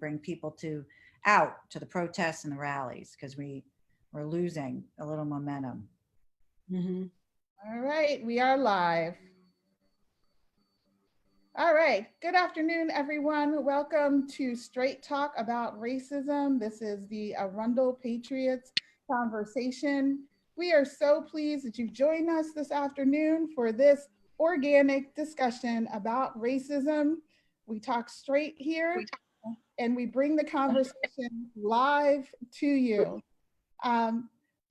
bring people out to the protests and the rallies, because we're losing a little momentum. All right, we are live. All right, good afternoon, everyone. Welcome to Straight Talk About Racism. This is the Arundel Patriots conversation. We are so pleased that you've joined us this afternoon for this organic discussion about racism. We talk straight here and we bring the conversation live to you.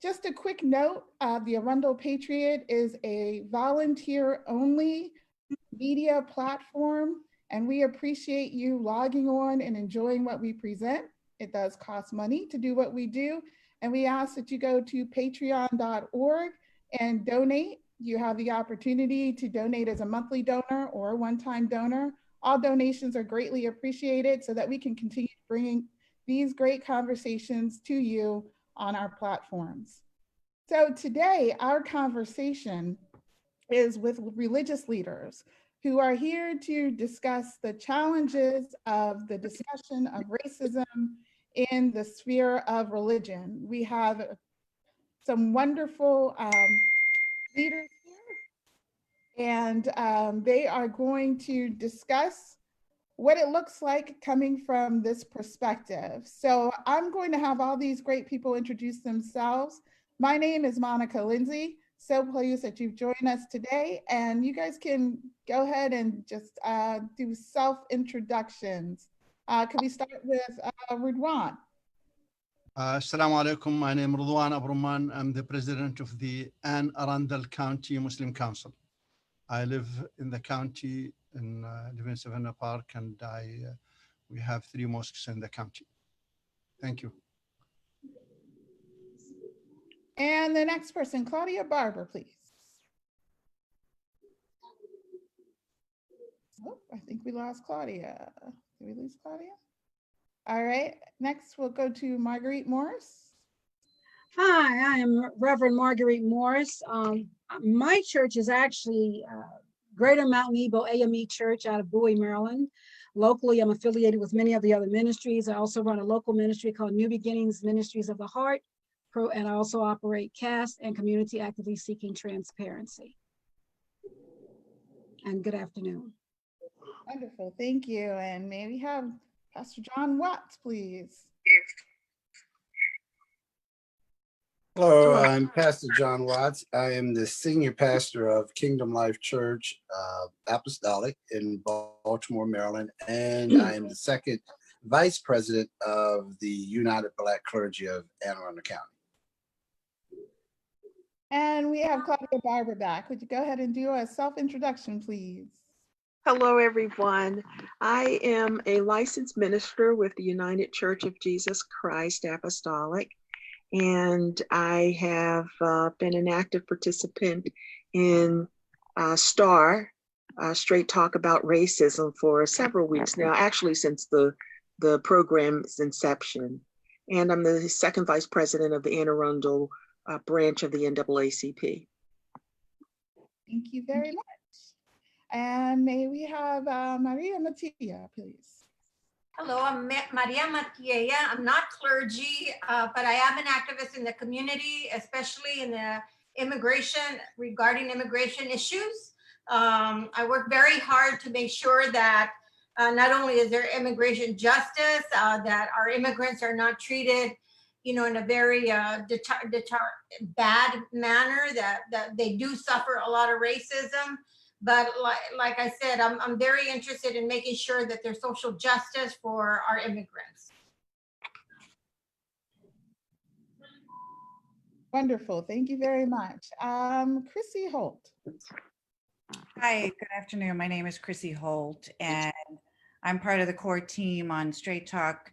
Just a quick note, the Arundel Patriot is a volunteer-only media platform, and we appreciate you logging on and enjoying what we present. It does cost money to do what we do, and we ask that you go to patreon.org and donate. You have the opportunity to donate as a monthly donor or a one-time donor. All donations are greatly appreciated so that we can continue bringing these great conversations to you on our platforms. So today, our conversation is with religious leaders who are here to discuss the challenges of the discussion of racism in the sphere of religion. We have some wonderful leaders here, and they are going to discuss what it looks like coming from this perspective. So I'm going to have all these great people introduce themselves. My name is Monica Lindsay. So pleased that you've joined us today, and you guys can go ahead and just do self-introductions. Can we start with Ridwan? Assalamu alaikum. My name is Ridwan Abruman. I'm the president of the Arundel County Muslim Council. I live in the county, live in Savannah Park, and we have 3 mosques in the county. Thank you. And the next person, Claudia Barber, please. Oh, I think we lost Claudia. Did we lose Claudia? All right, next we'll go to Marguerite Morris. Hi, I am Reverend Marguerite Morris. My church is actually Greater Mount Nebo AME Church out of Bowie, Maryland. Locally, I'm affiliated with many of the other ministries. I also run a local ministry called New Beginnings Ministries of the Heart, and I also operate CAST and Community Actively Seeking Transparency. And good afternoon. Wonderful, thank you. And may we have Pastor John Watts, please. Hello, I'm Pastor John Watts. I am the senior pastor of Kingdom Life Church Apostolic in Baltimore, Maryland, and I am the second vice president of the United Black Clergy of Anne Arundel County. And we have Claudia Barber back. Would you go ahead and do a self-introduction, please? Hello, everyone. I am a licensed minister with the United Church of Jesus Christ Apostolic, and I have been an active participant in Straight Talk About Racism for several weeks now, actually since the program's inception. And I'm the second vice president of the Anne Arundel branch of the NAACP. Thank you very much. And may we have Maria Mattia, please. Hello, I'm Maria Mattia. I'm not clergy, but I am an activist in the community, especially in the regarding immigration issues. I work very hard to make sure that not only is there immigration justice, that our immigrants are not treated, in a very bad manner, that they do suffer a lot of racism. But like I said, I'm very interested in making sure that there's social justice for our immigrants. Wonderful, thank you very much. Chrissy Holt. Hi, good afternoon. My name is Chrissy Holt, and I'm part of the core team on Straight Talk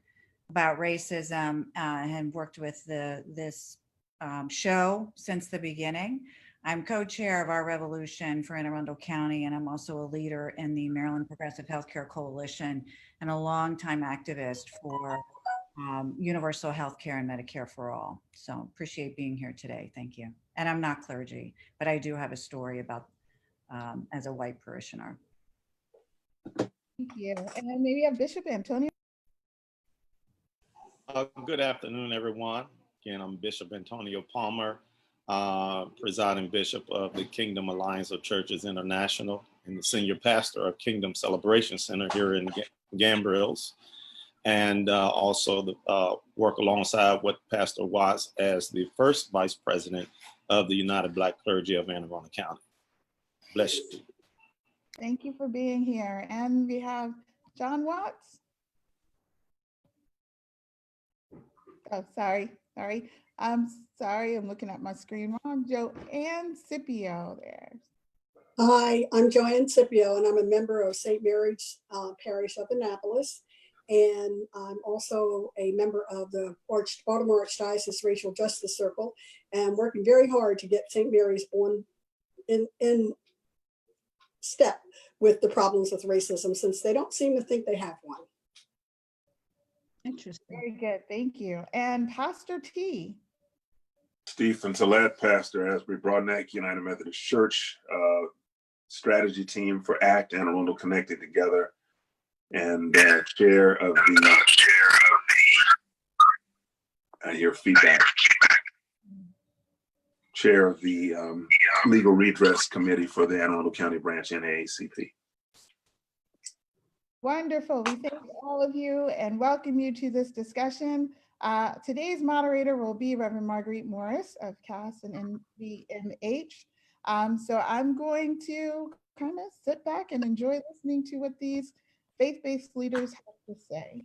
About Racism, and worked with this show since the beginning. I'm co-chair of our revolution for Anne Arundel County, and I'm also a leader in the Maryland Progressive Healthcare Coalition and a longtime activist for universal healthcare and Medicare for all. So appreciate being here today. Thank you. And I'm not clergy, but I do have a story about as a white parishioner. Thank you. And then maybe have Bishop Antonio. Good afternoon, everyone. Again, I'm Bishop Antonio Palmer, presiding bishop of the Kingdom Alliance of Churches International and the senior pastor of Kingdom Celebration Center here in Gambrels, and also work alongside with Pastor Watts as the first vice president of the United Black Clergy of Anne Arundel County. Bless you. Thank you for being here. And we have John Watts. Oh, sorry. I'm sorry, I'm looking at my screen wrong. Joanne Scipio there. Hi, I'm Joanne Scipio, and I'm a member of St. Mary's Parish of Annapolis. And I'm also a member of the Baltimore Archdiocese Racial Justice Circle, and working very hard to get St. Mary's on in step with the problems with racism, since they don't seem to think they have one. Interesting. Very good, thank you. And Pastor T. Stephen Tillett, pastor, Asbury Broadneck United Methodist Church, strategy team for ACT and Arundel Connected Together, and chair of the, I hear feedback, chair of the Legal Redress Committee for the Anne Arundel County Branch NAACP. Wonderful, we thank all of you and welcome you to this discussion. Today's moderator will be Reverend Marguerite Morris of CAS and NVMH. So I'm going to kind of sit back and enjoy listening to what these faith-based leaders have to say.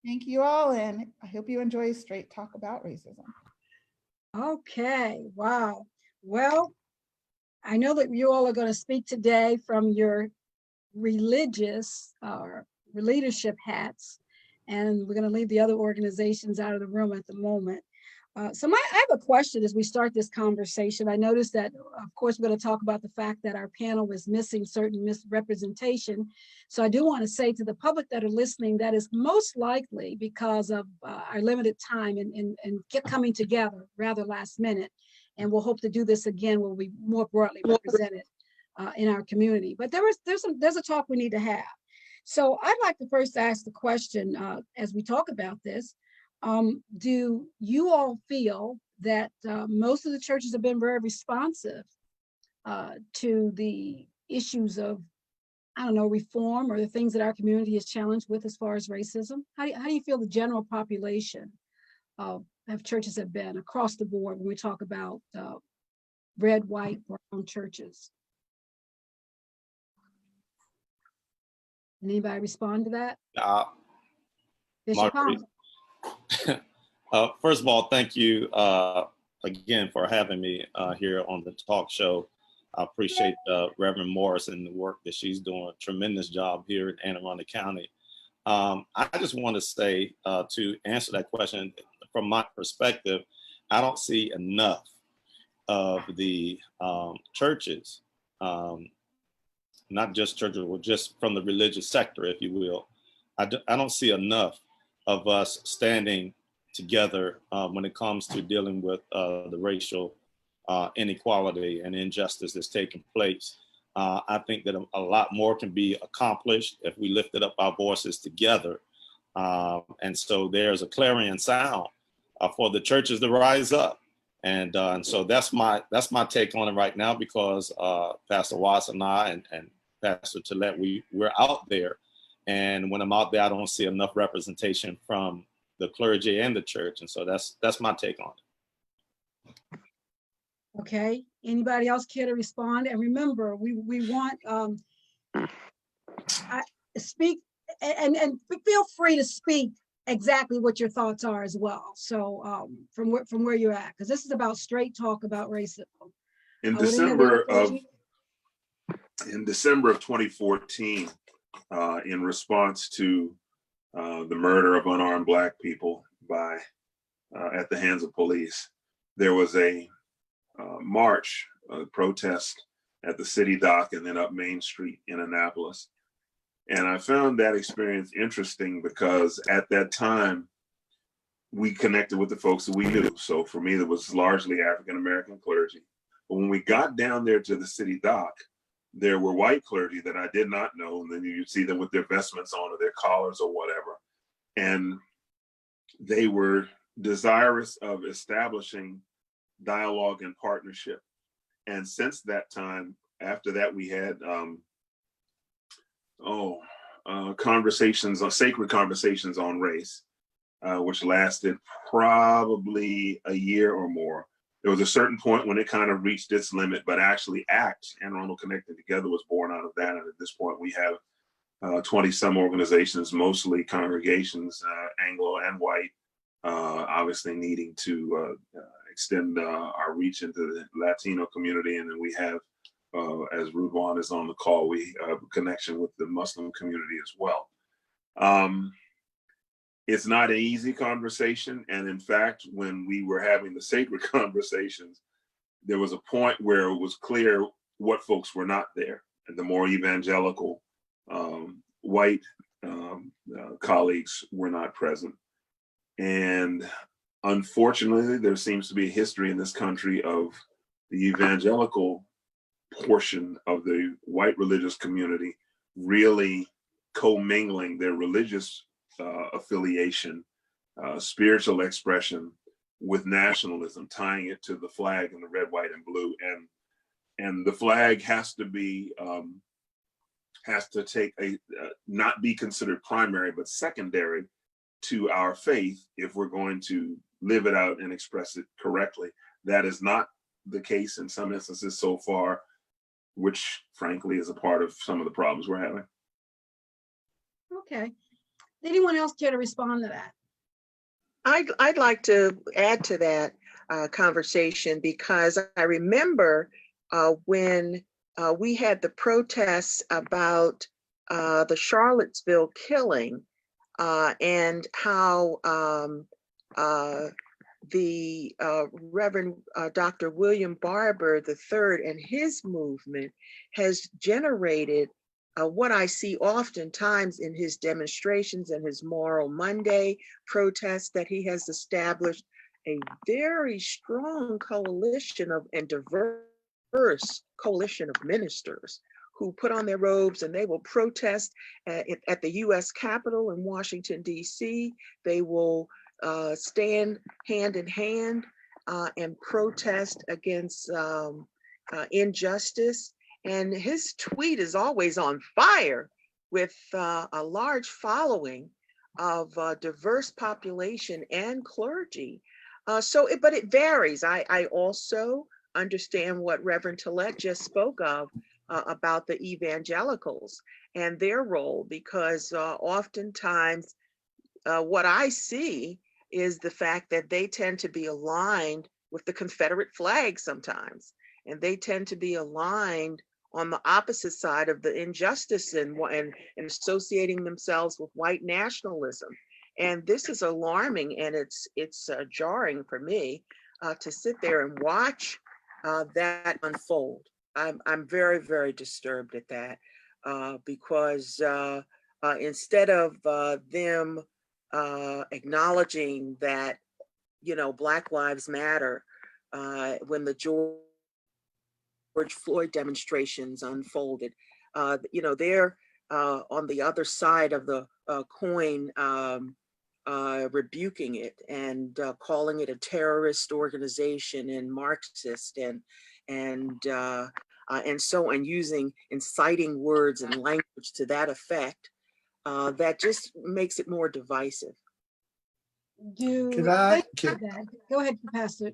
Thank you all, and I hope you enjoy Straight Talk About Racism. Okay, wow. Well, I know that you all are going to speak today from your religious or leadership hats, and we're going to leave the other organizations out of the room at the moment. So I have a question as we start this conversation. I noticed that, of course, we're going to talk about the fact that our panel is missing certain misrepresentation. So I do want to say to the public that are listening, that is most likely because of our limited time and kept coming together rather last minute. And we'll hope to do this again when we more broadly represented in our community. But there's a talk we need to have. So I'd like to first ask the question as we talk about this. Do you all feel that most of the churches have been very responsive to the issues of, I don't know, reform or the things that our community is challenged with as far as racism? How do you feel the general population of churches have been across the board when we talk about red, white, brown churches? Anybody respond to that? Bishop Palmer. First of all, thank you again for having me here on the talk show. I appreciate Reverend Morris and the work that she's doing. A tremendous job here in Anne Arundel County. I just want to say to answer that question, from my perspective, I don't see enough of the churches, not just churches, but just from the religious sector, if you will. I don't see enough of us standing together when it comes to dealing with the racial inequality and injustice that's taking place. I think that a lot more can be accomplished if we lifted up our voices together. And so there's a clarion sound for the churches to rise up. And so that's my take on it right now, because Pastor Watts and I and Pastor Tillett, we're out there. And when I'm out there, I don't see enough representation from the clergy and the church. And so that's my take on it. Okay, anybody else care to respond? And remember, we want speak and feel free to speak exactly what your thoughts are as well. So from where you're at, because this is about straight talk about racism. In December of 2014, in response to the murder of unarmed Black people at the hands of police, there was a march, a protest at the city dock and then up Main Street in Annapolis. And I found that experience interesting because at that time, we connected with the folks that we knew. So for me, it was largely African-American clergy. But when we got down there to the city dock, there were white clergy that I did not know. And then you'd see them with their vestments on or their collars or whatever. And they were desirous of establishing dialogue and partnership. And since that time, after that, we had conversations, sacred conversations on race, which lasted probably a year or more. There was a certain point when it kind of reached its limit, but actually ACT, and Arundel Connected Together, was born out of that. And at this point, we have 20 some organizations, mostly congregations, Anglo and white, obviously needing to extend our reach into the Latino community. And then we have, as Rudwan is on the call, we have a connection with the Muslim community as well. It's not an easy conversation. And in fact, when we were having the sacred conversations, there was a point where it was clear what folks were not there. And the more evangelical white colleagues were not present. And unfortunately, there seems to be a history in this country of the evangelical portion of the white religious community really commingling their religious affiliation, spiritual expression with nationalism, tying it to the flag and the red, white, and blue. And the flag has to be, has to take not be considered primary, but secondary to our faith if we're going to live it out and express it correctly. That is not the case in some instances so far, which frankly is a part of some of the problems we're having. Okay. Anyone else care to respond to that? I'd like to add to that conversation, because I remember when we had the protests about the Charlottesville killing and how the Reverend Dr. William Barber III and his movement has generated what I see oftentimes in his demonstrations and his Moral Monday protests, that he has established a very strong coalition of and diverse coalition of ministers who put on their robes and they will protest at the US Capitol in Washington, DC. They will stand hand in hand and protest against injustice. And his tweet is always on fire with a large following of diverse population and clergy. But it varies. I also understand what Reverend Tillett just spoke of about the evangelicals and their role, because oftentimes what I see is the fact that they tend to be aligned with the Confederate flag sometimes, and they tend to be aligned on the opposite side of the injustice and associating themselves with white nationalism. And this is alarming, and it's jarring for me to sit there and watch that unfold. I'm very, very disturbed at that because instead of them acknowledging that, Black Lives Matter, when the George Floyd demonstrations unfolded, they're on the other side of the coin, rebuking it and calling it a terrorist organization and Marxist and using inciting words and language to that effect. That just makes it more divisive. Go ahead, Pastor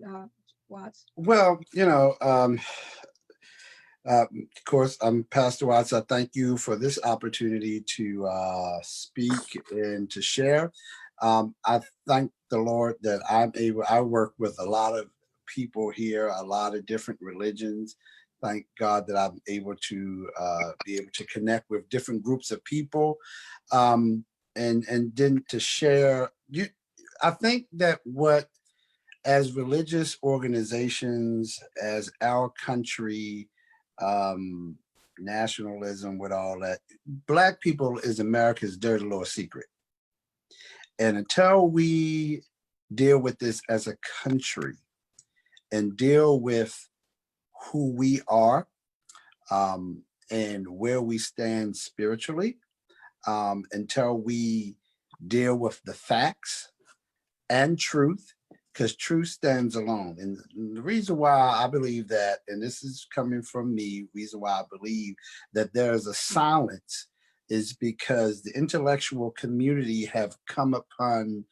Watts. Well, of course, I'm Pastor Watts. I thank you for this opportunity to speak and to share. I thank the Lord that I work with a lot of people here, a lot of different religions. Thank God that I'm able to be able to connect with different groups of people, and then to share. I think that as religious organizations, as our country, nationalism, with all that, Black people is America's dirty little secret. And until we deal with this as a country and deal with who we are and where we stand spiritually, until we deal with the facts and truth, because truth stands alone. And the reason why I believe that, and this is coming from me, reason why I believe that there is a silence is because the intellectual community have come upon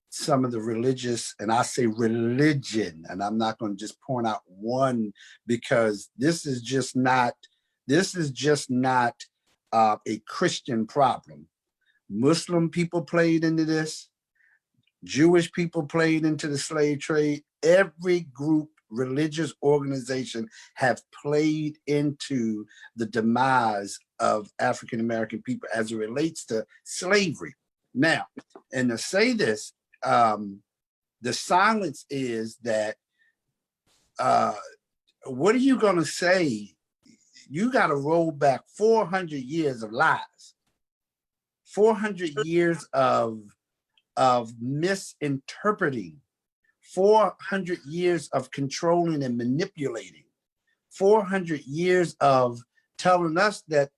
some of the religious, and I say religion, and I'm not going to just point out one, because this is just not a Christian problem. Muslim people played into this. Jewish people played into the slave trade. Every group, religious organization have played into the demise of African American people as it relates to slavery. Now, and to say this, the silence is that, what are you going to say? You got to roll back 400 years of lies, 400 years of misinterpreting, 400 years of controlling and manipulating, 400 years of telling us that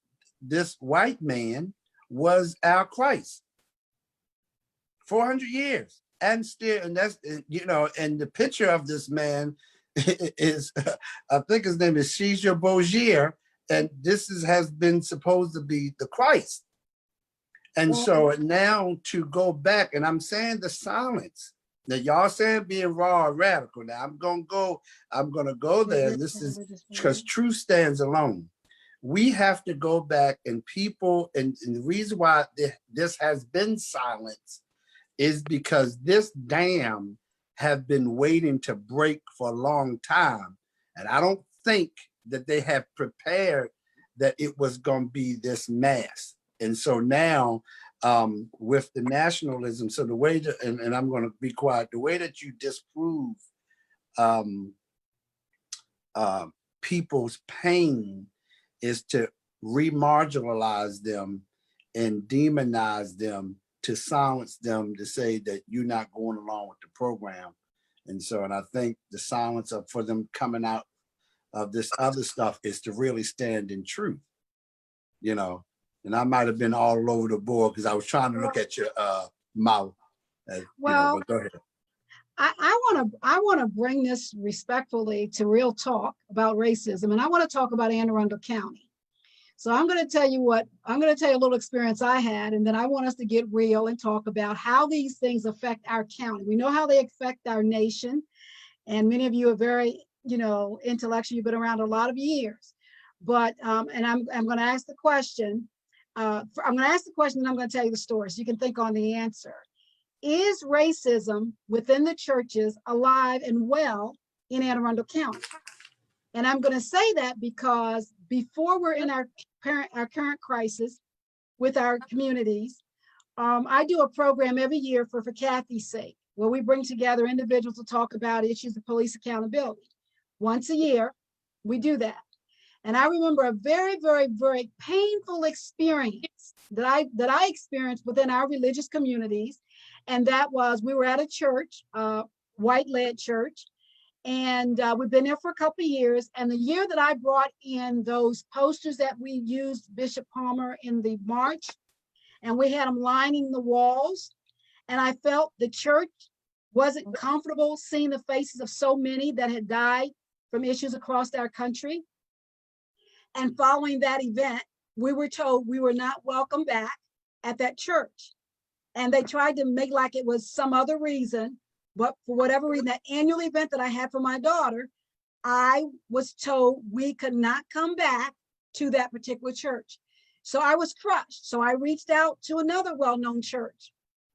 this white man was our Christ. 400 years. And still, and that's, you know, and the picture of this man is, I think his name is Caesar Borgia, and this has been supposed to be the Christ. And so now to go back, and I'm saying the silence. Now y'all saying being raw or radical. Now I'm gonna go there. And this is because truth stands alone. We have to go back, and people, and the reason why this has been silenced is because this dam have been waiting to break for a long time. And I don't think that they have prepared that it was going to be this mass. And so now with the nationalism, so the way that, and I'm going to be quiet, the way that you disprove people's pain is to remarginalize them and demonize them, to silence them, to say that you're not going along with the program. And so, and I think the silence for them coming out of this other stuff is to really stand in truth, you know. And I might have been all over the board because I was trying to look at your mouth. Well, but go ahead. I want to bring this respectfully to real talk about racism, and I want to talk about Anne Arundel County. So I'm going to tell you a little experience I had, and then I want us to get real and talk about how these things affect our county. We know how they affect our nation, and many of you are very, intellectual. You've been around a lot of years, but and I'm going to ask the question. I'm going to ask the question, and I'm going to tell you the story so you can think on the answer. Is racism within the churches alive and well in Anne Arundel County? And I'm going to say that because before we're in our current crisis with our communities, I do a program every year for Kathy's sake, where we bring together individuals to talk about issues of police accountability. Once a year, we do that. And I remember a very, very, very painful experience that I experienced within our religious communities. And that was, we were at a church, white-led church, and we've been there for a couple of years. And the year that I brought in those posters that we used, Bishop Palmer, in the march, and we had them lining the walls, and I felt the church wasn't comfortable seeing the faces of so many that had died from issues across our country. And following that event, we were told we were not welcome back at that church. And they tried to make like it was some other reason, but for whatever reason, that annual event that I had for my daughter, I was told we could not come back to that particular church. So I was crushed. So I reached out to another well-known church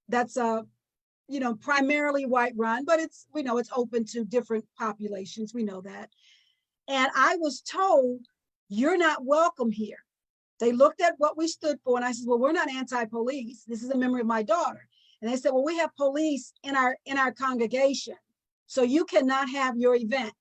that's primarily white run, but it's open to different populations. We know that. And I was told, you're not welcome here. They looked at what we stood for, and I said, well, we're not anti-police. This is in memory of my daughter. And they said, well, we have police in our congregation, so you cannot have your event.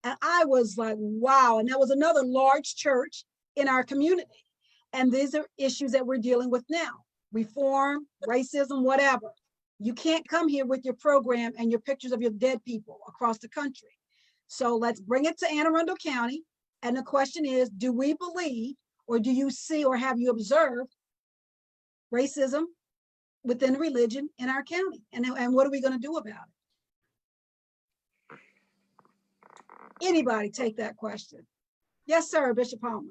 And I was like, wow. And that was another large church in our community. And these are issues that we're dealing with now. Reform, racism, whatever. You can't come here with your program and your pictures of your dead people across the country. So let's bring it to Anne Arundel County. And the question is, do we believe, or do you see, or have you observed racism within religion in our county. And what are we going to do about it? Anybody take that question? Yes, sir, Bishop Palmer.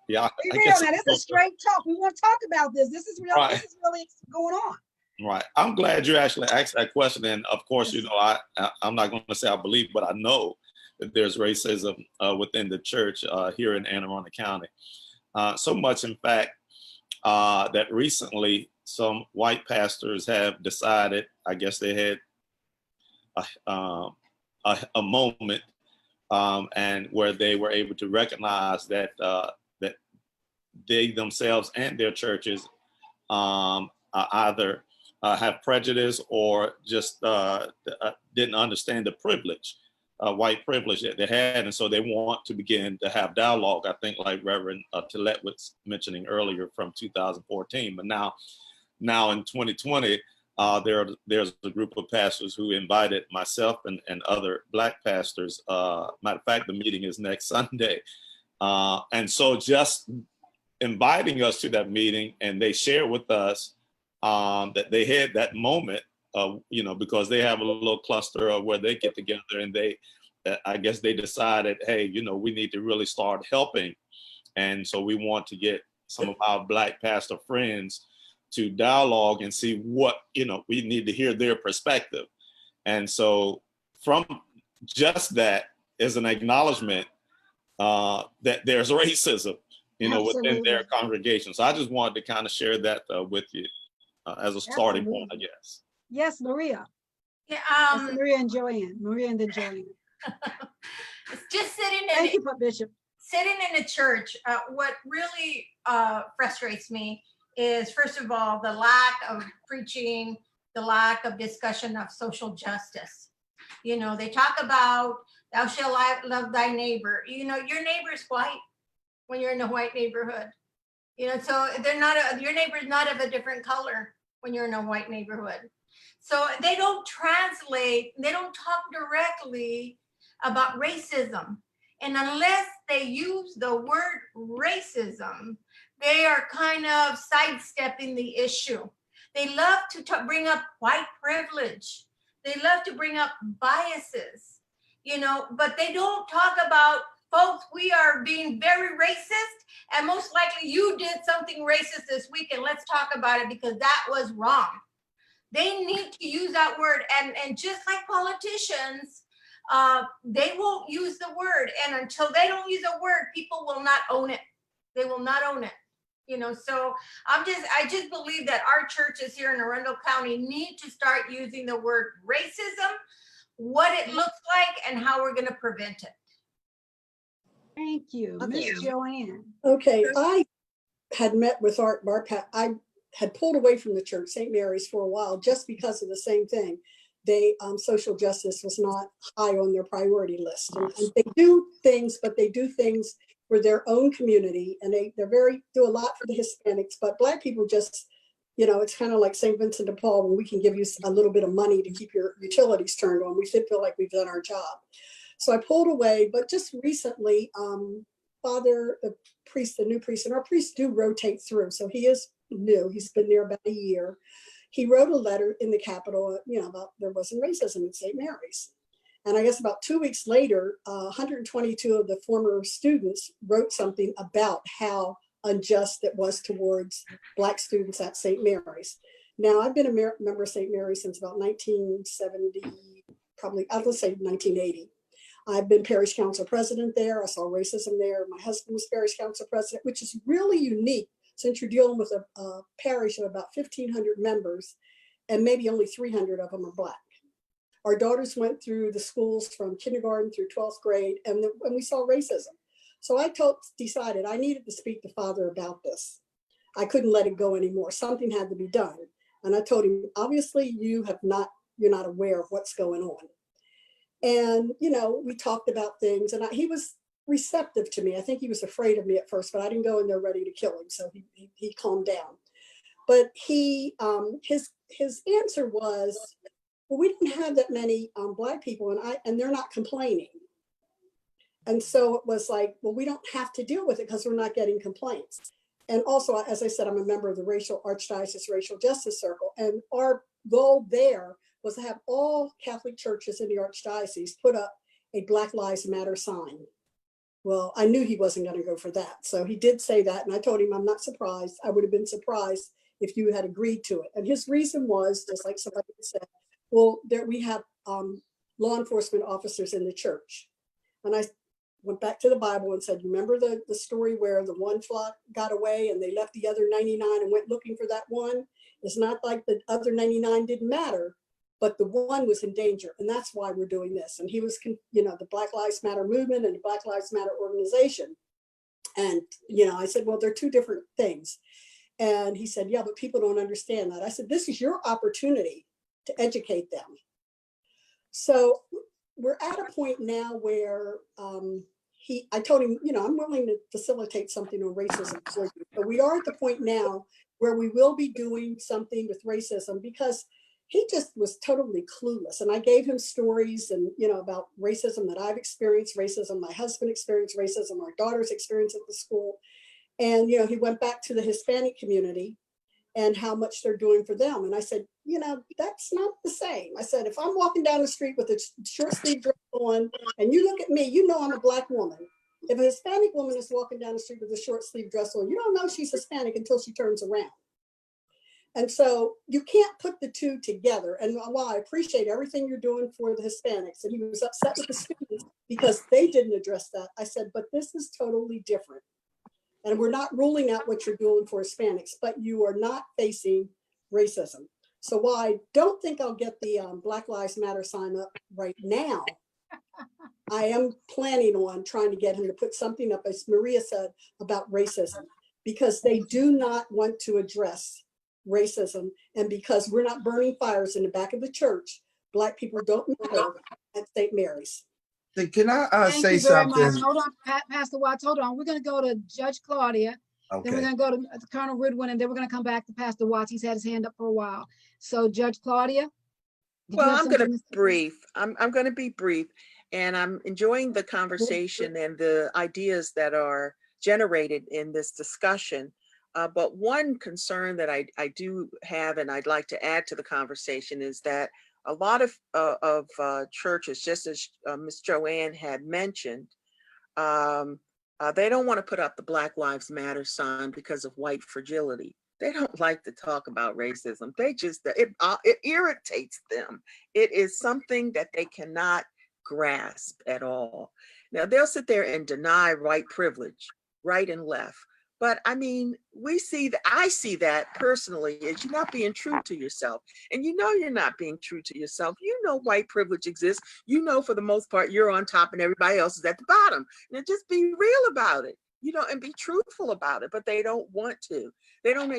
Yeah, Be I real guess now. This is straight talk. We want to talk about this. This is real. Right. This is really going on. Right. I'm glad you actually asked that question. And of course, you know, I'm not going to say I believe, but I know that there's racism within the church here in Anne Arundel County. So much, in fact, that recently some white pastors have decided, I guess they had a moment and where they were able to recognize that that they themselves and their churches either have prejudice or just didn't understand the privilege, white privilege that they had. And so they want to begin to have dialogue, I think like Reverend Tillett was mentioning earlier from 2014. But now in 2020, there's a group of pastors who invited myself and other Black pastors. Matter of fact, the meeting is next Sunday. And so just inviting us to that meeting, and they share with us that they had that moment, you know, because they have a little cluster of where they get together, and I guess they decided, hey, you know, we need to really start helping. And so we want to get some of our Black pastor friends to dialogue and see what, you know, we need to hear their perspective. And so from just that is an acknowledgement that there's racism, you know, within their congregation. So I just wanted to kind of share that with you as a starting point, I guess. Yes, Maria. Yeah, Yes, Maria and Joanne. Maria and then Joanne. it's just sitting in Thank you, Bishop. Sitting in a church, what really frustrates me is, first of all, the lack of preaching, the lack of discussion of social justice. You know, they talk about thou shalt love thy neighbor. You know, your neighbor is white when you're in a white neighborhood. You know, so your neighbor is not of a different color when you're in a white neighborhood. So they don't translate, they don't talk directly about racism. And unless they use the word racism, they are kind of sidestepping the issue. They love to bring up white privilege. They love to bring up biases, you know, but they don't talk about, folks, we are being very racist, and most likely you did something racist this week, and let's talk about it because that was wrong. They need to use that word, and just like politicians, they won't use the word, and until they don't use a word, people will not own it. They will not own it. You know, so I just believe that our churches here in Arundel County need to start using the word racism, what it looks like, and how we're going to prevent it. Thank you, Miss Joanne. Okay, I had met with Art Barpat. I had pulled away from the church, St. Mary's, for a while, just because of the same thing. They social justice was not high on their priority list, and they do things, but they do things for their own community, and they do a lot for the Hispanics, but Black people just, you know, it's kind of like St. Vincent de Paul, when we can give you a little bit of money to keep your utilities turned on. We should feel like we've done our job. So I pulled away, but just recently, Father, the new priest, and our priests do rotate through, so he is new. He's been there about a year. He wrote a letter in the Capitol, you know, about there wasn't racism in St. Mary's. And I guess about 2 weeks later, 122 of the former students wrote something about how unjust it was towards Black students at St. Mary's. Now, I've been a member of St. Mary's since about 1970, probably, let's say 1980. I've been parish council president there. I saw racism there. My husband was parish council president, which is really unique since you're dealing with a parish of about 1,500 members, and maybe only 300 of them are Black. Our daughters went through the schools from kindergarten through 12th grade, and we saw racism. So I decided I needed to speak to Father about this. I couldn't let it go anymore. Something had to be done. And I told him, obviously you're not aware of what's going on. And, you know, we talked about things, and he was receptive to me. I think he was afraid of me at first, but I didn't go in there ready to kill him. So he calmed down. But his answer was, well, we didn't have that many Black people, and they're not complaining. And so it was like, well, we don't have to deal with it because we're not getting complaints. and also, as I said, I'm a member of the Archdiocese Racial Justice Circle. And our goal there was to have all Catholic churches in the Archdiocese put up a Black Lives Matter sign. Well, I knew he wasn't going to go for that. So he did say that. And I told him, I'm not surprised. I would have been surprised if you had agreed to it. And his reason was, just like somebody said, well, there we have law enforcement officers in the church. And I went back to the Bible and said, remember the story where the one flock got away and they left the other 99 and went looking for that one? It's not like the other 99 didn't matter, but the one was in danger. And that's why we're doing this. And he was, the Black Lives Matter movement and the Black Lives Matter organization. And, I said, well, they're two different things. And he said, yeah, but people don't understand that. I said, this is your opportunity to educate them. So we're at a point now where I told him, I'm willing to facilitate something on racism for you. But we are at the point now where we will be doing something with racism, because he just was totally clueless. And I gave him stories and, about racism that I've experienced, racism my husband experienced, racism our daughters experienced at the school. And, he went back to the Hispanic community and how much they're doing for them. And I said, that's not the same. I said, if I'm walking down the street with a short sleeve dress on and you look at me, I'm a Black woman. If a Hispanic woman is walking down the street with a short sleeve dress on, you don't know she's Hispanic until she turns around. And so you can't put the two together. And while I appreciate everything you're doing for the Hispanics, and he was upset with the students because they didn't address that, I said, but this is totally different. And we're not ruling out what you're doing for Hispanics, but you are not facing racism. So while I don't think I'll get the Black Lives Matter sign up right now, I am planning on trying to get him to put something up, as Maria said, about racism, because they do not want to address racism. And because we're not burning fires in the back of the church, Black people don't matter at St. Mary's. Can I Thank say you very something? much. Hold on, Pastor Watts, hold on. We're going to go to Judge Claudia. Then we're Okay. going to go to Colonel Ridwin, and then we're going to come back to Pastor Watts. He's had his hand up for a while. So Judge Claudia. Well, I'm going to be brief. I'm going to be brief, and I'm enjoying the conversation and the ideas that are generated in this discussion. But one concern that I do have, and I'd like to add to the conversation, is that a lot of churches, just as Ms. Joanne had mentioned, they don't want to put up the Black Lives Matter sign because of white fragility. They don't like to talk about racism. They just, it irritates them. It is something that they cannot grasp at all. Now, they'll sit there and deny white privilege, right and left. But I mean, I see that personally as you're not being true to yourself. And you're not being true to yourself. White privilege exists. For the most part, you're on top and everybody else is at the bottom. Now just be real about it, and be truthful about it. But they don't want to. They don't,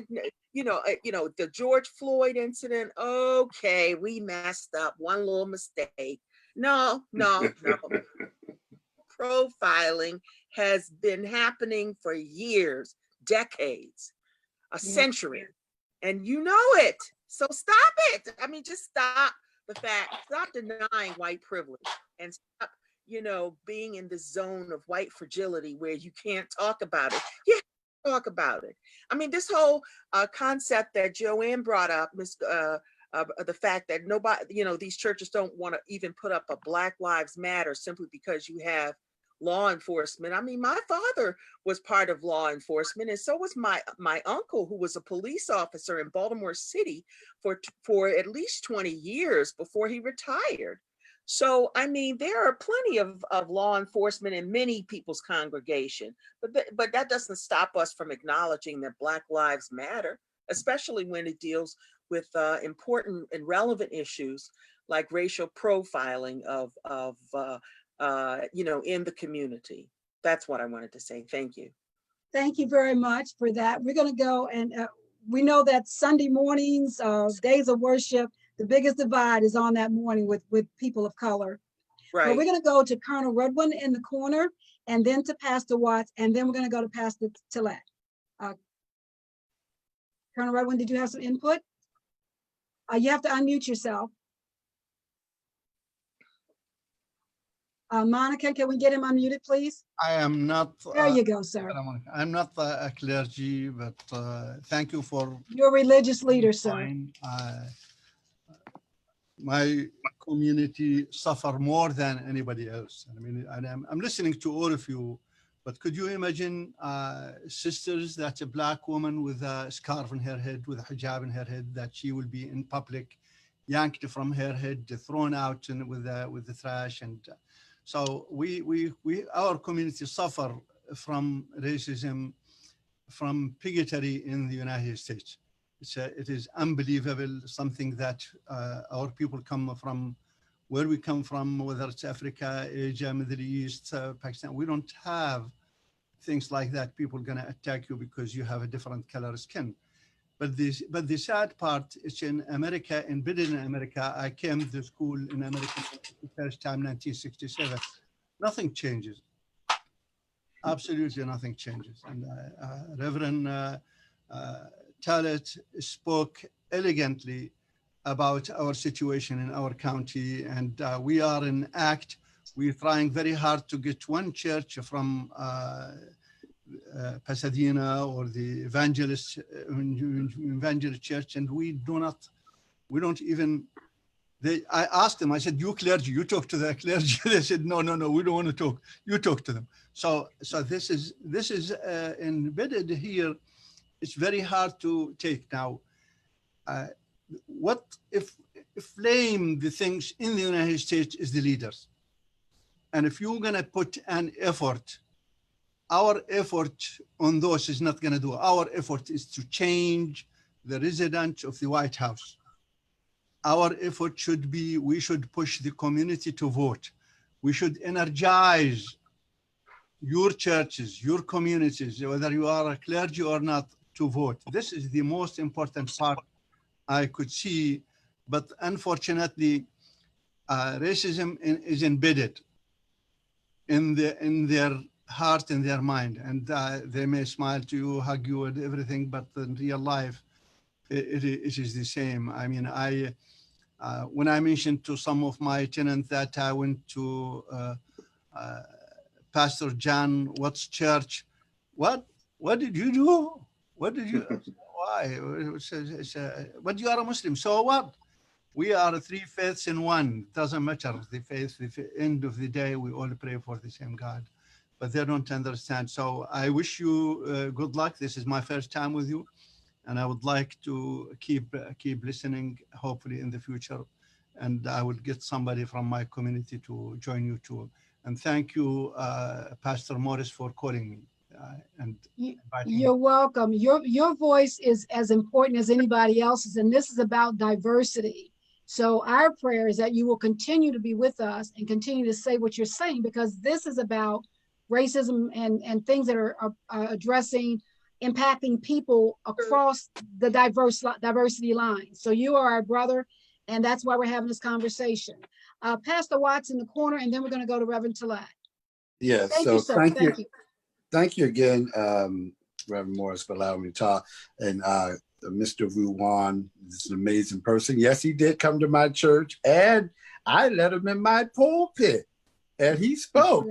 the George Floyd incident. Okay, we messed up, one little mistake. No. Profiling has been happening for years, decades, a century, and it. So stop it. I mean, just stop stop denying white privilege, and stop, being in the zone of white fragility where you can't talk about it. You have to talk about it. I mean, this whole concept that Joanne brought up, the fact that nobody, these churches don't want to even put up a Black Lives Matter simply because you have law enforcement. I mean, my father was part of law enforcement, and so was my uncle, who was a police officer in Baltimore City for at least 20 years before he retired. So, I mean, there are plenty of law enforcement in many people's congregation, but that doesn't stop us from acknowledging that Black Lives Matter, especially when it deals with important and relevant issues like racial profiling of in the community. That's what I wanted to say. Thank you. Thank you very much for that. We're going to go, and we know that Sunday mornings, days of worship, the biggest divide is on that morning with people of color. Right. But we're going to go to Colonel Redwin in the corner, and then to Pastor Watts, and then we're going to go to Pastor Tillett. Colonel Redwin, did you have some input? You have to unmute yourself. Monica, can we get him unmuted, please? I am not. There you go, sir. I'm not a clergy, but thank you for. You're a religious leader, sir. Fine. My community suffer more than anybody else. I mean, and I'm listening to all of you, but could you imagine sisters, that's a black woman with a scarf on her head, with a hijab on her head, that she will be in public, yanked from her head, thrown out with the trash. And so our community suffer from racism, from bigotry in the United States. It is unbelievable, something that our people come from, where we come from, whether it's Africa, Asia, Middle East, Pakistan. We don't have things like that. People are gonna attack you because you have a different color skin. But the sad part is in America, embedded in America. I came to school in America the first time, 1967. Nothing changes. Absolutely nothing changes. And Reverend Talet spoke elegantly about our situation in our county, and we are in ACT. We're trying very hard to get one church from Pasadena or the evangelist church, and we don't even. I asked them, I said, you clergy, you talk to the clergy. They said, no, we don't want to talk. You talk to them. So this is embedded here. It's very hard to take now. What if blame the things in the United States is the leaders? And if you're gonna put an effort, our effort on those is not gonna do. Our effort is to change the residents of the White House. Our effort should be, we should push the community to vote. We should energize your churches, your communities, whether you are a clergy or not, to vote. This is the most important part I could see, but unfortunately, racism is embedded in their heart and their mind, and they may smile to you, hug you, and everything, but in real life, it is the same. I mean, when I mentioned to some of my tenants that I went to Pastor John Watt's church, what did you do? What did you, why? But you are a Muslim, so what? We are three faiths in one. It doesn't matter the faith, end of the day, we all pray for the same God, but they don't understand. So I wish you good luck. This is my first time with you, and I would like to keep listening, hopefully in the future, and I will get somebody from my community to join you too. And thank you, Pastor Morris, for calling me. And you're welcome. Your voice is as important as anybody else's, and this is about diversity. So our prayer is that you will continue to be with us and continue to say what you're saying, because this is about racism and things that are addressing, impacting people across the diversity line. So you are our brother, and that's why we're having this conversation. Pastor Watts in the corner, and then we're going to go to Reverend Talat. Yes, Thank so you, sir. thank you. Thank you again, Reverend Morris, for allowing me to talk. And Mr. Ruwan is an amazing person. Yes, he did come to my church, and I let him in my pulpit, and he spoke.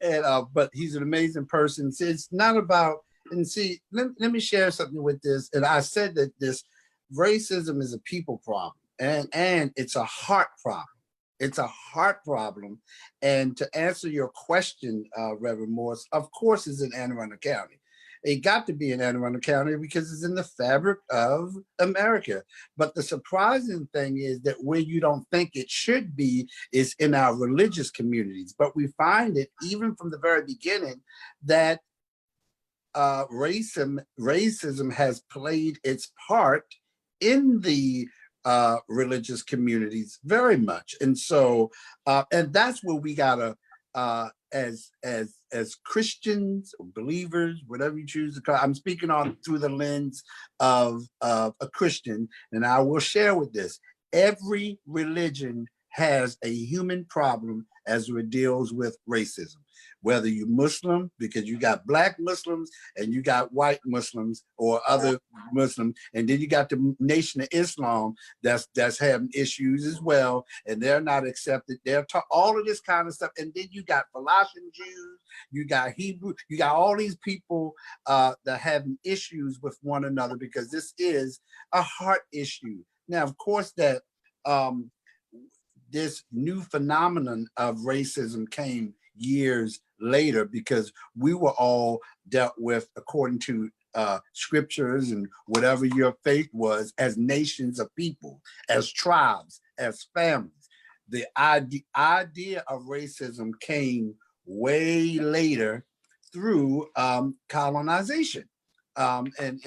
And but he's an amazing person. So it's not about, and see, let me share something with this. And I said that this racism is a people problem, and it's a heart problem. It's a heart problem. And to answer your question, Reverend Morris, of course it's in Anne Arundel County. It got to be in Anne Arundel County because it's in the fabric of America. But the surprising thing is that where you don't think it should be is in our religious communities. But we find it even from the very beginning that racism has played its part in the religious communities very much. And so, and that's where we gotta, as Christians or believers, whatever you choose to call, I'm speaking on through the lens of a Christian, and I will share with this. Every religion has a human problem as it deals with racism. Whether you're Muslim, because you got Black Muslims and you got white Muslims or other Muslims, and then you got the Nation of Islam that's having issues as well, and they're not accepted. They're all of this kind of stuff, and then you got Falasian Jews, you got Hebrew, you got all these people that are having issues with one another because this is a heart issue. Now, of course, that this new phenomenon of racism came years later because we were all dealt with according to scriptures and whatever your faith was as nations of people, as tribes, as families. The idea of racism came way later through colonization, and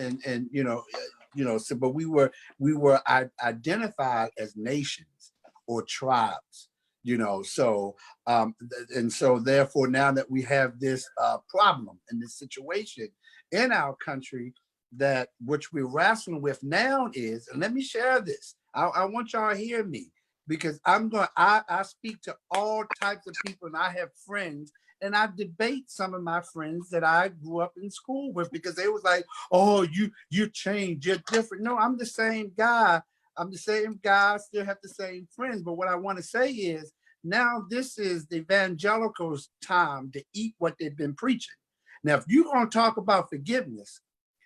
so but we were identified as nations or tribes, so and so therefore now that we have this problem and this situation in our country that which we're wrestling with now is, and let me share this, I want y'all to hear me, because I speak to all types of people and I have friends and I debate some of my friends that I grew up in school with because they was like, oh, you changed, you're different. No, I'm the same guy. I'm the same guy, I still have the same friends. But what I want to say is now this is the evangelicals' time to eat what they've been preaching. Now, if you're going to talk about forgiveness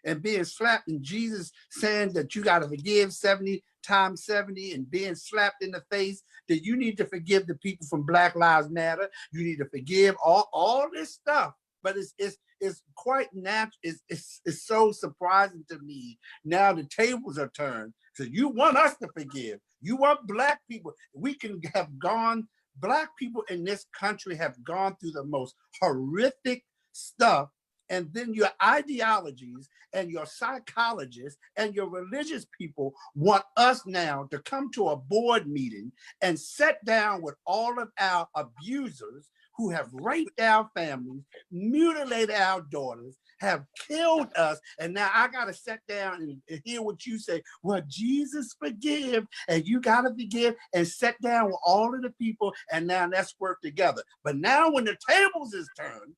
and being slapped and Jesus saying that you got to forgive 70 times 70 and being slapped in the face, that you need to forgive the people from Black Lives Matter. You need to forgive all this stuff. But it's quite natural. It's so surprising to me. Now the tables are turned. So you want us to forgive. You want Black people. We can have gone, Black people in this country have gone through the most horrific stuff. And then your ideologies and your psychologists and your religious people want us now to come to a board meeting and sit down with all of our abusers who have raped our families, mutilated our daughters, have killed us. And now I got to sit down and hear what you say. Well, Jesus forgive, and you got to forgive, and sit down with all of the people, and now let's work together. But now when the tables is turned,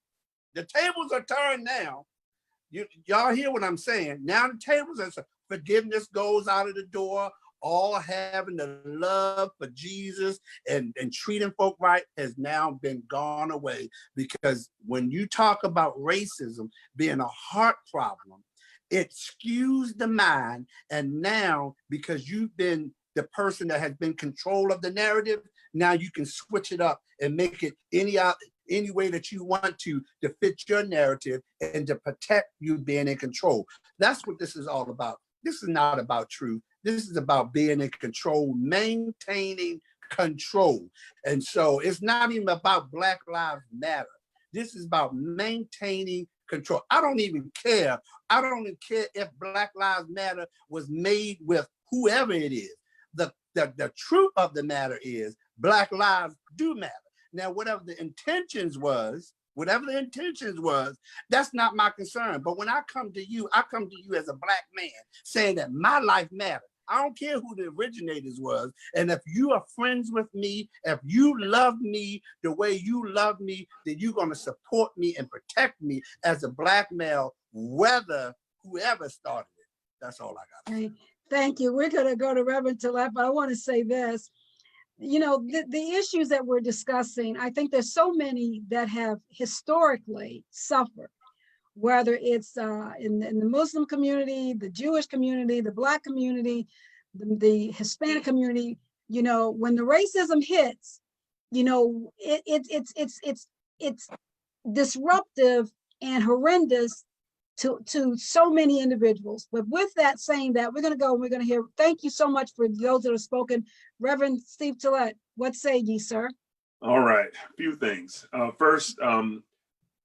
the tables are turned now. Y'all hear what I'm saying? Now the tables are, forgiveness goes out of the door. All having the love for Jesus and treating folk right has now been gone away, because when you talk about racism being a heart problem, it skews the mind. And now, because you've been the person that has been control of the narrative, now you can switch it up and make it any way that you want to fit your narrative and to protect you being in control. That's what this is all about. This is not about truth. This is about being in control, maintaining control. And so it's not even about Black Lives Matter. This is about maintaining control. I don't even care. I don't even care if Black Lives Matter was made with whoever it is. The truth of the matter is Black lives do matter. Now, whatever the intentions was, that's not my concern. But when I come to you as a Black man saying that my life matters. I don't care who the originators was. And if you are friends with me, if you love me the way you love me, then you're going to support me and protect me as a Black male, whether whoever started it. That's all I got. Thank you. We're going to go to Reverend Tillett, but I want to say this. You know, the issues that we're discussing, I think there's so many that have historically suffered, whether it's in the Muslim community, the Jewish community, the Black community, the Hispanic community. You know, when the racism hits, you know, it's disruptive and horrendous to so many individuals. But with that saying that, we're going to go and we're going to hear, thank you so much for those that have spoken. Reverend Steve Tillett, what say ye, sir? All right, a few things. First,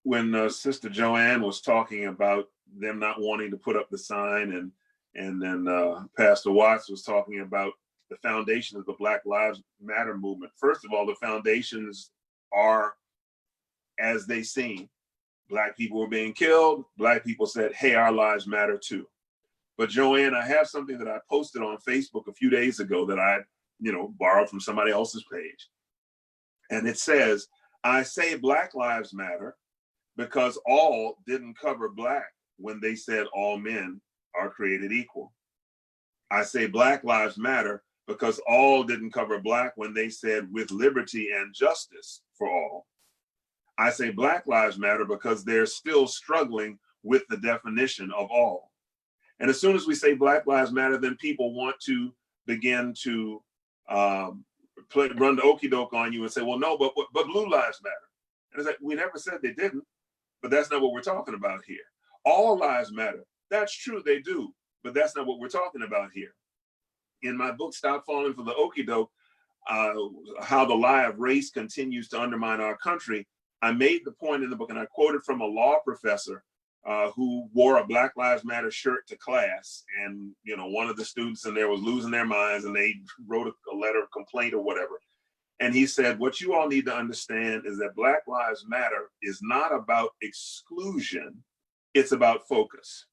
when Sister Joanne was talking about them not wanting to put up the sign, and then Pastor Watts was talking about the foundation of the Black Lives Matter movement. First of all, the foundations are as they seem. Black people were being killed. Black people said, hey, our lives matter too. But Joanne, I have something that I posted on Facebook a few days ago that I, borrowed from somebody else's page. And it says, I say Black Lives Matter because all didn't cover Black when they said all men are created equal. I say Black Lives Matter because all didn't cover Black when they said with liberty and justice for all. I say Black Lives Matter because they're still struggling with the definition of all. And as soon as we say Black Lives Matter, then people want to begin to run the okie doke on you and say, well, no, but Blue Lives Matter. And it's like, we never said they didn't, but that's not what we're talking about here. All lives matter. That's true, they do, but that's not what we're talking about here. In my book, Stop Falling for the Okie Doke, how the lie of race continues to undermine our country, I made the point in the book, and I quoted from a law professor who wore a Black Lives Matter shirt to class. And, you know, one of the students in there was losing their minds and they wrote a letter of complaint or whatever. And he said, what you all need to understand is that Black Lives Matter is not about exclusion, it's about focus.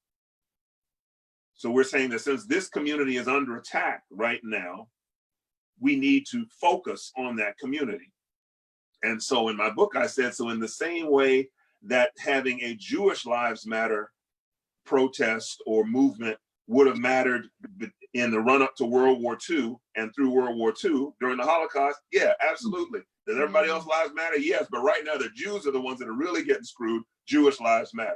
So we're saying that since this community is under attack right now, we need to focus on that community. And so in my book, I said, so in the same way that having a Jewish Lives Matter protest or movement would have mattered in the run up to World War II and through World War II during the Holocaust, yeah, absolutely. Does everybody else lives matter? Yes, but right now the Jews are the ones that are really getting screwed. Jewish lives matter.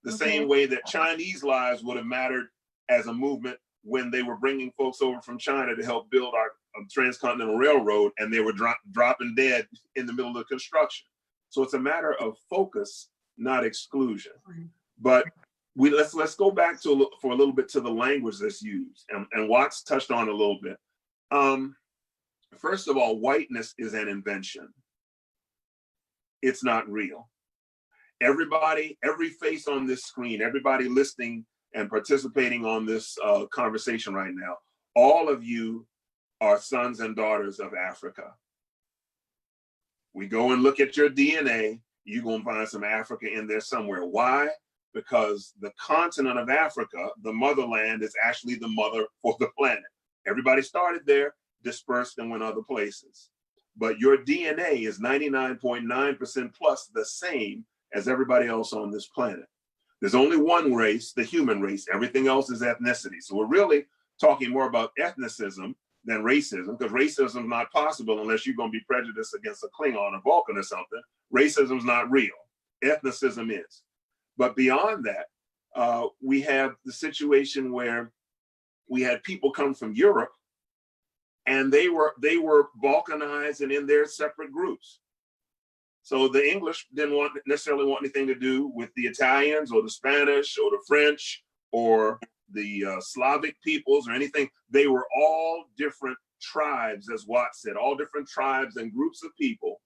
The same way that Chinese lives would have mattered as a movement when they were bringing folks over from China to help build our transcontinental railroad, and they were dropping dead in the middle of construction. So it's a matter of focus, not exclusion. But let's go back to for a little bit to the language that's used, and Watts touched on a little bit. First of all, whiteness is an invention. It's not real. Everybody, every face on this screen, everybody listening and participating on this conversation right now, all of you are sons and daughters of Africa. We go and look at your DNA, you're gonna find some Africa in there somewhere. Why? Because the continent of Africa, the motherland, is actually the mother for the planet. Everybody started there, dispersed and went other places. But your DNA is 99.9% plus the same as everybody else on this planet. There's only one race, the human race. Everything else is ethnicity. So we're really talking more about ethnicism than racism, because racism is not possible unless you're going to be prejudiced against a Klingon or Vulcan or something. Racism is not real. Ethnicism is. But beyond that, we have the situation where we had people come from Europe, and they were balkanized and in their separate groups. So the English didn't necessarily want anything to do with the Italians or the Spanish or the French or the Slavic peoples or anything. They were all different tribes, as Watts said, all different tribes and groups of people.